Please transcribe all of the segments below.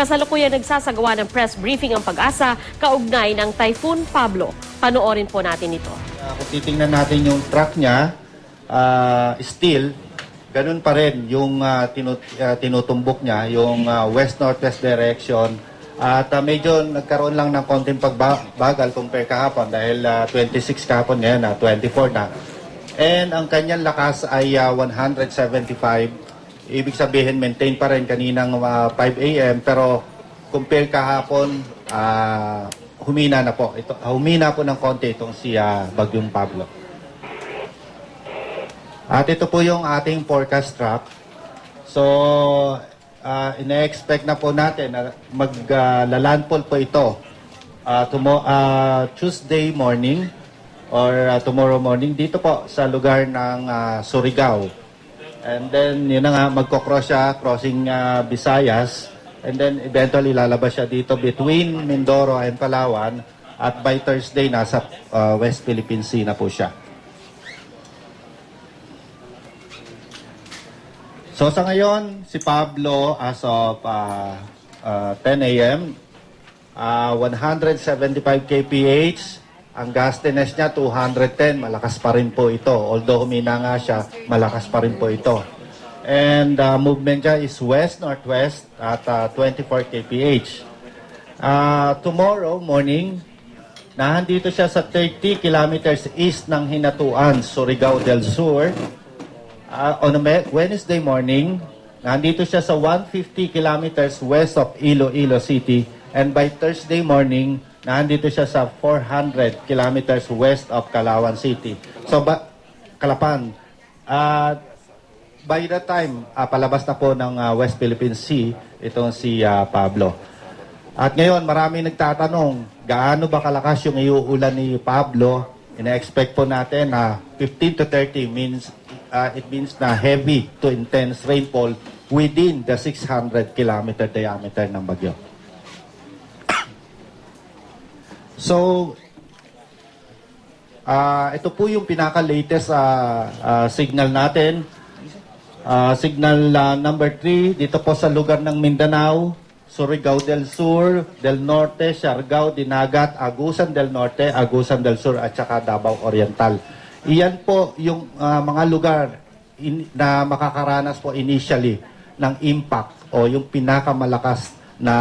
Kasalukuyan nagsasagawa ng press briefing ang Pag-asa kaugnay ng Typhoon Pablo. Panoorin po natin ito. Kung titingnan natin yung track niya, still, ganun pa rin yung tinutumbok niya, yung west-northwest direction. At medyo nagkaroon lang ng konting pagbagal compare kahapon dahil 26 kahapon ngayon, 24 na. And ang kanyang lakas ay 175. Ibig sabihin, maintain pa rin kaninang 5 a.m. Pero compare kahapon, humina na po. Humina po ng konti itong si Bagyong Pablo. At ito po yung ating forecast track. So, ina-expect na po natin na maglalandfall po ito Tuesday morning or tomorrow morning dito po sa lugar ng Surigao. And then, yun na nga, magkocross siya, crossing Visayas. And then, eventually, lalabas siya dito between Mindoro and Palawan. At by Thursday, nasa West Philippine Sea na po siya. So, sa ngayon, si Pablo, as of 10 a.m., 175 kph. Ang gustiness niya, 210. Malakas pa rin po ito. Although humina nga siya, malakas pa rin po ito. And movement niya is west-northwest at 24 kph. Tomorrow morning, nahandito siya sa 30 kilometers east ng Hinatuan, Surigao del Sur. On Wednesday morning, nandito siya sa 150 kilometers west of Iloilo City. And by Thursday morning, nandito siya sa 400 kilometers west of Calauan City. So, Calapan. By the time, palabas na po ng West Philippine Sea, itong si Pablo. At ngayon, marami nagtatanong, gaano ba kalakas yung iuulan ni Pablo? Ina-expect po natin na 15 to 30 means, it means na heavy to intense rainfall within the 600 kilometer diameter ng bagyo. So, ito po yung pinaka-latest signal natin. Signal number 3, dito po sa lugar ng Mindanao, Surigao del Sur, del Norte, Siargao, Dinagat, Agusan del Norte, Agusan del Sur, at saka Davao Oriental. Iyan po yung mga lugar na makakaranas po initially ng impact o yung pinakamalakas na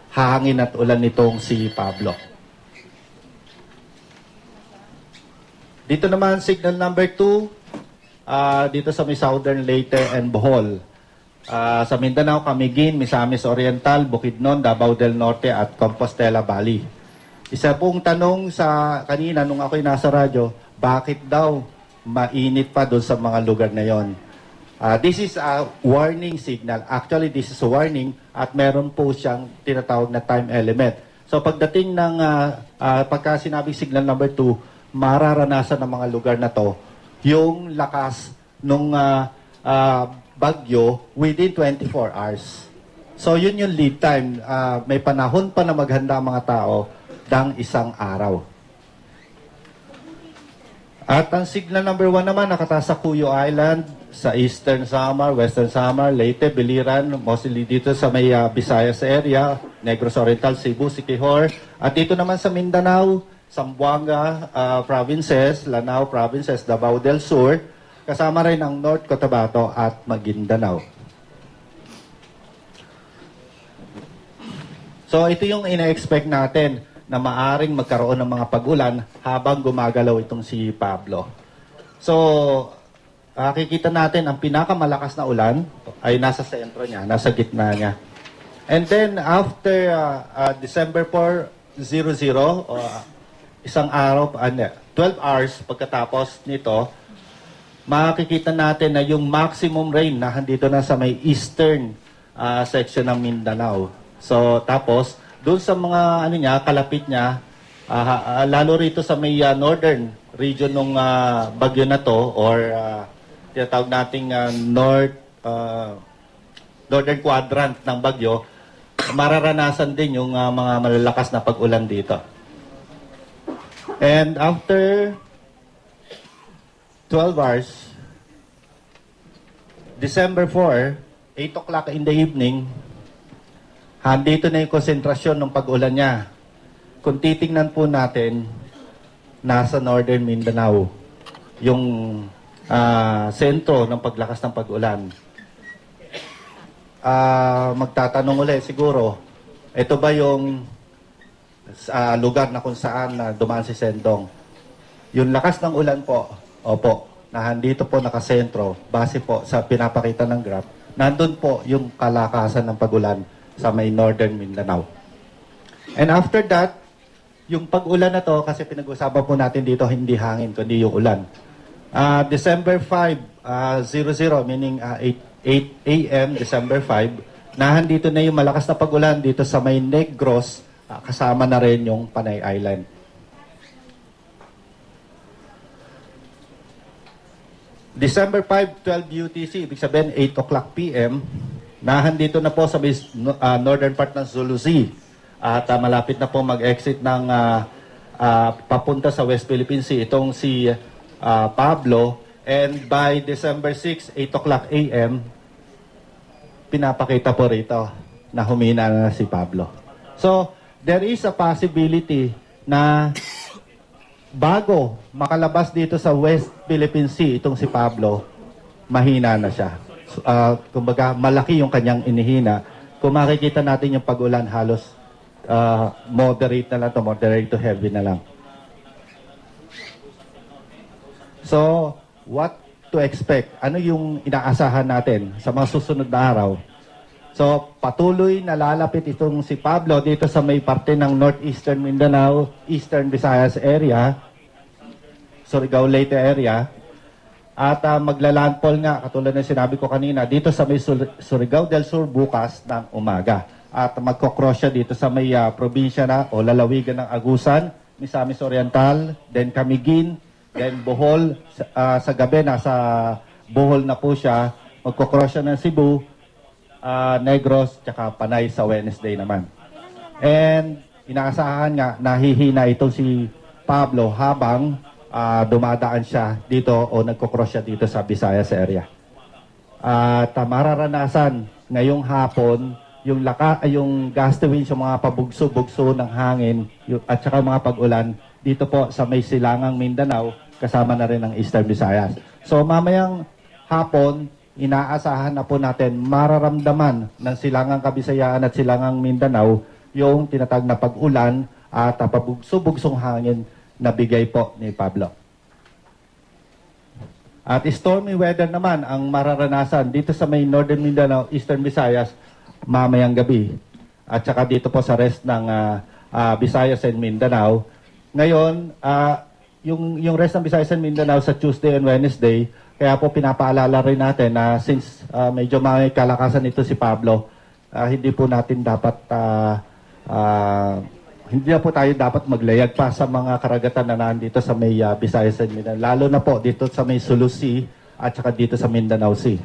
hangin at ulan nitong si Pablo. Dito naman, signal number 2, dito sa may Southern Leyte and Bohol. Sa Mindanao, Camiguin, Misamis Oriental, Bukidnon, Davao del Norte at Compostela Valley. Isa pong tanong sa kanina nung ako'y nasa radyo, bakit daw mainit pa doon sa mga lugar na yon? This is a warning signal. Actually, this is a warning at meron po siyang tinatawag na time element. So pagdating ng pagka sinabi signal number 2, mararanasan ng mga lugar na to yung lakas ng bagyo within 24 hours. So yun yung lead time. May panahon pa na maghanda ang mga tao ng isang araw. At ang signal number 1 naman nakataas sa Cuyo Island, sa Eastern Samar, Western Samar, Leyte, Biliran, mostly dito sa may Visayas area, Negros Oriental, Cebu, Siquijor. At dito naman sa Mindanao, Zamboanga provinces, Lanao provinces, Davao del Sur, kasama rin ang North Cotabato at Maguindanao. So ito yung ina-expect natin na maaring magkaroon ng mga pag-ulan habang gumagalaw itong si Pablo. So kikita natin ang pinakamalakas na ulan ay nasa sentro niya, nasa gitna niya. And then after December 4, 00, isang araw, 12 hours pagkatapos nito, makikita natin na yung maximum rain na handito na sa may eastern section ng Mindanao. So, tapos, doon sa mga kalapit niya, lalo rito sa may northern region ng bagyo na to, or tinatawag nating northern quadrant ng bagyo, mararanasan din yung mga malalakas na pag-ulan dito. And after 12 hours, December 4, 8 o'clock in the evening, Handito na yung konsentrasyon ng pag-ulan niya. Kung titingnan po natin, nasa Northern Mindanao, yung sentro ng paglakas ng pag-ulan. Magtatanong ulit siguro, ito ba yung lugar na kung saan dumaan si Sendong? Yung lakas ng ulan po, opo, na handito po nakasentro, base po sa pinapakita ng graph, nandun po yung kalakasan ng pag-ulan sa may Northern Mindanao. And after that, yung pag-ulan na to, kasi pinag-usapan po natin dito, hindi hangin, kundi yung ulan. December 5, 00, meaning 8 a.m., December 5, nahandito na yung malakas na pag-ulan dito sa may Negros, kasama na rin yung Panay Island. December 5, 12 UTC, ibig sabihin 8 o'clock PM, nahandito na po sa northern part ng Zulu Sea. At malapit na po mag-exit ng papunta sa West Philippine Sea. Itong si Pablo. And by December 6, 8 o'clock AM, pinapakita po rito na humina na si Pablo. So, there is a possibility na bago makalabas dito sa West Philippine Sea, itong si Pablo, mahina na siya. Kumbaga, malaki yung kanyang inihina. Kung makikita natin yung pag-ulan, halos moderate na lang to, moderate to heavy na lang. So, what to expect? Ano yung inaasahan natin sa mga susunod na araw? So, patuloy na lalapit itong si Pablo dito sa may parte ng Northeastern Mindanao, Eastern Visayas area, Surigao Leyte area, at maglalandfall nga, katulad ng sinabi ko kanina, dito sa may Surigao del Sur bukas ng umaga. At magkocross siya dito sa may probinsya na o lalawigan ng Agusan, Misamis Oriental, then Camiguin, then Bohol. Sa gabi, nasa Bohol na po siya. Magkocross siya ng Cebu, Negros, tsaka Panay sa Wednesday naman. And inaasahan nga, nahihina itong si Pablo habang dumadaan siya dito o nagkocross siya dito sa Visayas area. At mararanasan ngayong hapon yung gusty winds, yung mga pabugso-bugso ng hangin at saka mga pag-ulan dito po sa may silangang Mindanao, kasama na rin ang Eastern Visayas. So mamayang hapon, inaasahan na po natin mararamdaman ng silangang Kabisayaan at silangang Mindanao yung tinatag na pag-ulan at pabugso-bugsong hangin na bigay po ni Pablo. At stormy weather naman ang mararanasan dito sa may Northern Mindanao, Eastern Visayas, mamayang gabi. At saka dito po sa rest ng Visayas and Mindanao. Ngayon, yung rest ng Visayas and Mindanao sa Tuesday and Wednesday, kaya po pinapaalala rin natin na since medyo may kalakasan ito si Pablo, hindi po natin dapat hindi na po tayo dapat maglayag pa sa mga karagatan na nandito sa may Visayas and Mindanao. Lalo na po dito sa may Sulu Sea at saka dito sa Mindanao Sea.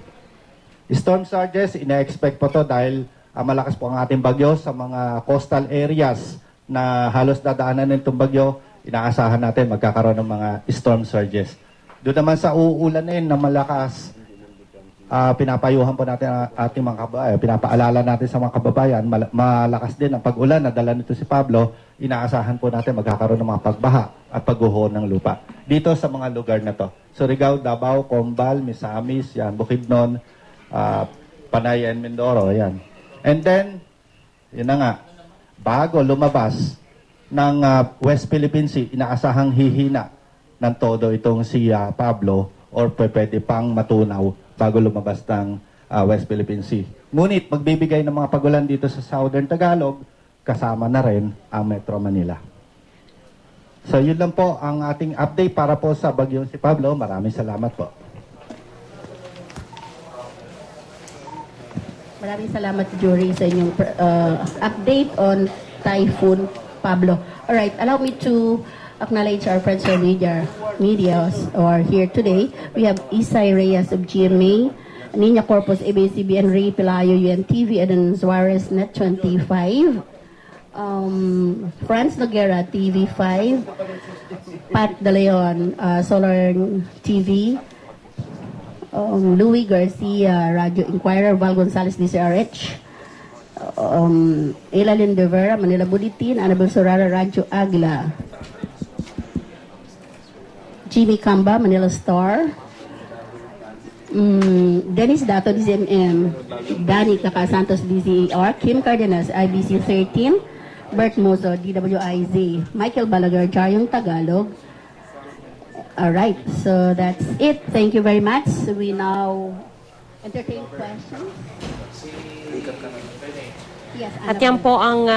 Storm surges, ina-expect po to dahil malakas po ang ating bagyo sa mga coastal areas na halos dadaanan ng itong bagyo. Inaasahan natin magkakaroon ng mga storm surges. Doon naman sa uulanin na malakas, pinapayuhan po natin ang ating mga kababayan, pinapaalala natin sa mga kababayan, malakas din ang pag-ulan na dala nito si Pablo, inaasahan po natin magkakaroon ng mga pagbaha at pagguho ng lupa. Dito sa mga lugar na to, Surigao, Davao, Combal, Misamis, yan, Bukidnon, Panay and Mindoro, yan. And then, yun na nga, bago lumabas ng West Philippine Sea, inaasahang hihina ng todo itong si Pablo or pwede pang matunaw bago lumabas ng West Philippine Sea. Ngunit magbibigay ng mga pagulan dito sa Southern Tagalog, kasama na rin ang Metro Manila. So yun lang po ang ating update para po sa bagyong si Pablo. Maraming salamat po. Maraming salamat, Jury, sa inyong update on Typhoon Pablo. Alright, allow me to acknowledge our friends from media who are here today. We have Isay Reyes of GMA, Nina Corpus, ABS-CBN, Ray Pelayo, UNTV, Eden Suarez, Net25, Franz Noguera, TV5, Pat De Leon, Solar TV, Louis Garcia, Radio Inquirer, Val Gonzalez, DCRH, Ela Lindevera, Manila Bulletin, Annabel Sorara, Rancho Aguila. Jimmy Camba, Manila Star. Dennis Dato, DZMM. Danny Cacasantos, DZER. Kim Cardenas, IBC 13. Bert Mozo, DWIZ. Michael Balagar, Chayong Tagalog. All right, so that's it. Thank you very much. We now entertain questions. Yes, At yan po ang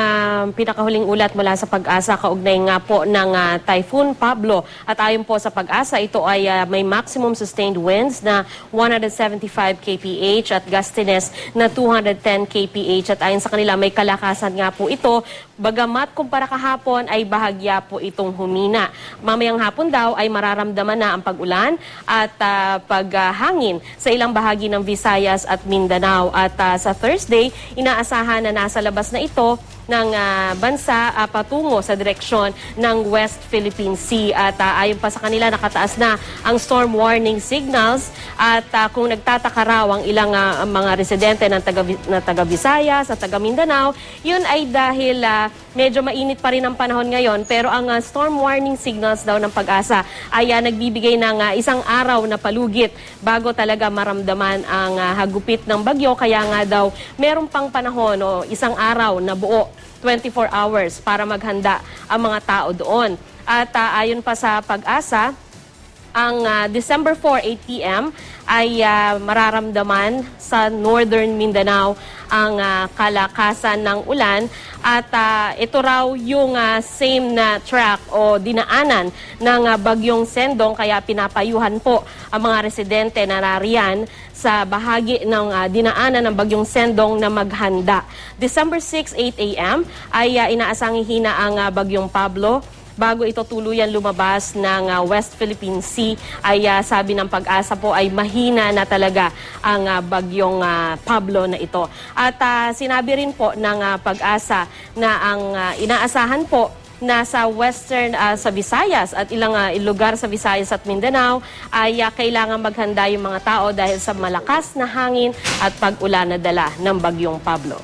pinakahuling ulat mula sa Pag-asa kaugnay nga po ng Typhoon Pablo. At ayon po sa Pag-asa, ito ay may maximum sustained winds na 175 kph at gustiness na 210 kph. At ayon sa kanila, may kalakasan nga po ito. Bagamat kumpara kahapon ay bahagya po itong humina. Mamayang hapon daw ay mararamdaman na ang pag-ulan at paghangin sa ilang bahagi ng Visayas at Mindanao. At sa Thursday, inaasahan na nasa labas na ito ng bansa patungo sa direksyon ng West Philippine Sea. At ayon pa sa kanila, nakataas na ang storm warning signals. At kung nagtataka raw ang ilang mga residente ng taga Visayas at taga Mindanao, yun ay dahil medyo mainit pa rin ang panahon ngayon. Pero ang storm warning signals daw ng Pag-asa ay nagbibigay ng isang araw na palugit bago talaga maramdaman ang hagupit ng bagyo. Kaya nga daw meron pang panahon o isang araw na buo, 24 hours para maghanda ang mga tao doon. At ayon pa sa Pag-asa, ang December 4, 8 p.m. ay mararamdaman sa Northern Mindanao ang kalakasan ng ulan. At ito raw yung same na track o dinaanan ng bagyong Sendong, kaya pinapayuhan po ang mga residente na nariyan sa bahagi ng dinaanan ng bagyong Sendong na maghanda. December 6, 8 a.m. ay inaasang hihina ang bagyong Pablo. Bago ito tuluyan lumabas ng West Philippine Sea, ay sabi ng Pag-asa po ay mahina na talaga ang bagyong Pablo na ito. At sinabi rin po ng Pag-asa na ang inaasahan po na sa western sa Visayas at ilang lugar sa Visayas at Mindanao ay kailangan maghanda yung mga tao dahil sa malakas na hangin at pag-ulan na dala ng bagyong Pablo.